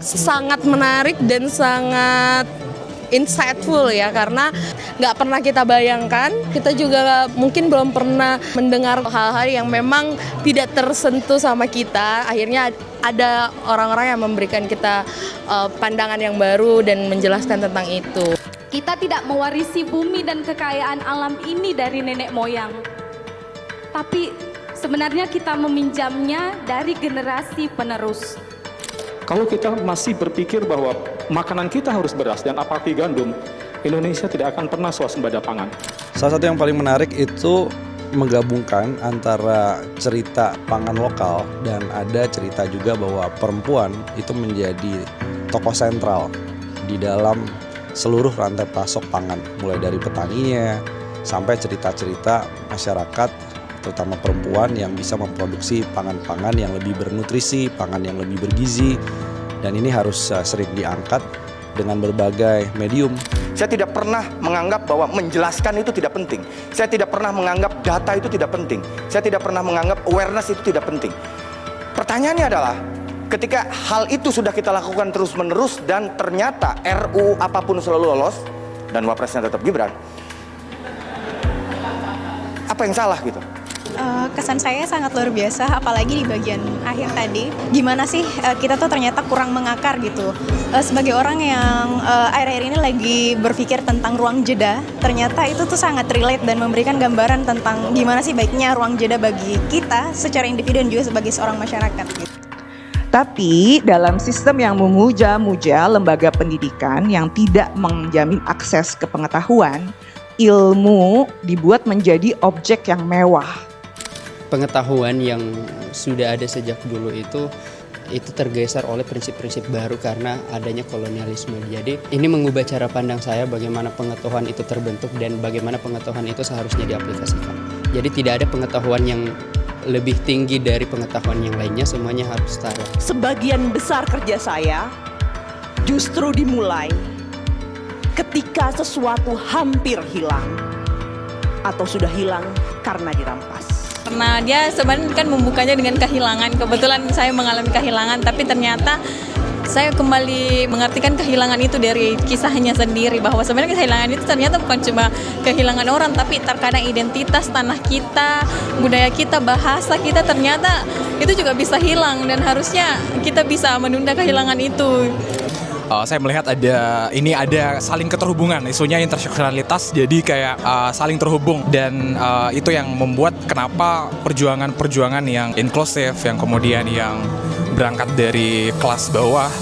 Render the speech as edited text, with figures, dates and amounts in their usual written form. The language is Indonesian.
sangat menarik dan sangat insightful ya, karena nggak pernah kita bayangkan, kita juga mungkin belum pernah mendengar hal-hal yang memang tidak tersentuh sama kita. Akhirnya ada orang-orang yang memberikan kita pandangan yang baru dan menjelaskan tentang itu. Kita tidak mewarisi bumi dan kekayaan alam ini dari nenek moyang, tapi sebenarnya kita meminjamnya dari generasi penerus. Kalau kita masih berpikir bahwa makanan kita harus beras dan apalagi gandum, Indonesia tidak akan pernah swasembada pangan. Salah satu yang paling menarik itu menggabungkan antara cerita pangan lokal dan ada cerita juga bahwa perempuan itu menjadi tokoh sentral di dalam seluruh rantai pasok pangan, mulai dari petaninya sampai cerita-cerita masyarakat, terutama perempuan yang bisa memproduksi pangan-pangan yang lebih bernutrisi, pangan yang lebih bergizi, dan ini harus sering diangkat dengan berbagai medium. Saya tidak pernah menganggap bahwa menjelaskan itu tidak penting. Saya tidak pernah menganggap data itu tidak penting. Saya tidak pernah menganggap awareness itu tidak penting. Pertanyaannya adalah, ketika hal itu sudah kita lakukan terus-menerus dan ternyata RU apapun selalu lolos dan wapresnya tetap Gibran, apa yang salah gitu? Kesan saya sangat luar biasa, apalagi di bagian akhir tadi. Gimana sih kita tuh ternyata kurang mengakar gitu. Sebagai orang yang akhir-akhir ini lagi berpikir tentang ruang jeda, ternyata itu tuh sangat relate dan memberikan gambaran tentang gimana sih baiknya ruang jeda bagi kita secara individu dan juga sebagai seorang masyarakat gitu. Tapi dalam sistem yang memuja-muja lembaga pendidikan yang tidak menjamin akses ke pengetahuan, ilmu dibuat menjadi objek yang mewah. Pengetahuan yang sudah ada sejak dulu itu tergeser oleh prinsip-prinsip baru karena adanya kolonialisme. Jadi ini mengubah cara pandang saya bagaimana pengetahuan itu terbentuk dan bagaimana pengetahuan itu seharusnya diaplikasikan. Jadi tidak ada pengetahuan yang lebih tinggi dari pengetahuan yang lainnya, semuanya harus setara. Sebagian besar kerja saya justru dimulai ketika sesuatu hampir hilang atau sudah hilang karena dirampas. Karena dia sebenarnya kan membukanya dengan kehilangan. Kebetulan saya mengalami kehilangan, tapi ternyata saya kembali mengartikan kehilangan itu dari kisahnya sendiri, bahwa sebenarnya kehilangan itu ternyata bukan cuma kehilangan orang, tapi terkadang identitas tanah kita, budaya kita, bahasa kita, ternyata itu juga bisa hilang dan harusnya kita bisa menunda kehilangan itu. Saya melihat ada saling keterhubungan, isunya interseksionalitas, jadi kayak saling terhubung, dan itu yang membuat kenapa perjuangan yang inklusif, yang kemudian yang berangkat dari kelas bawah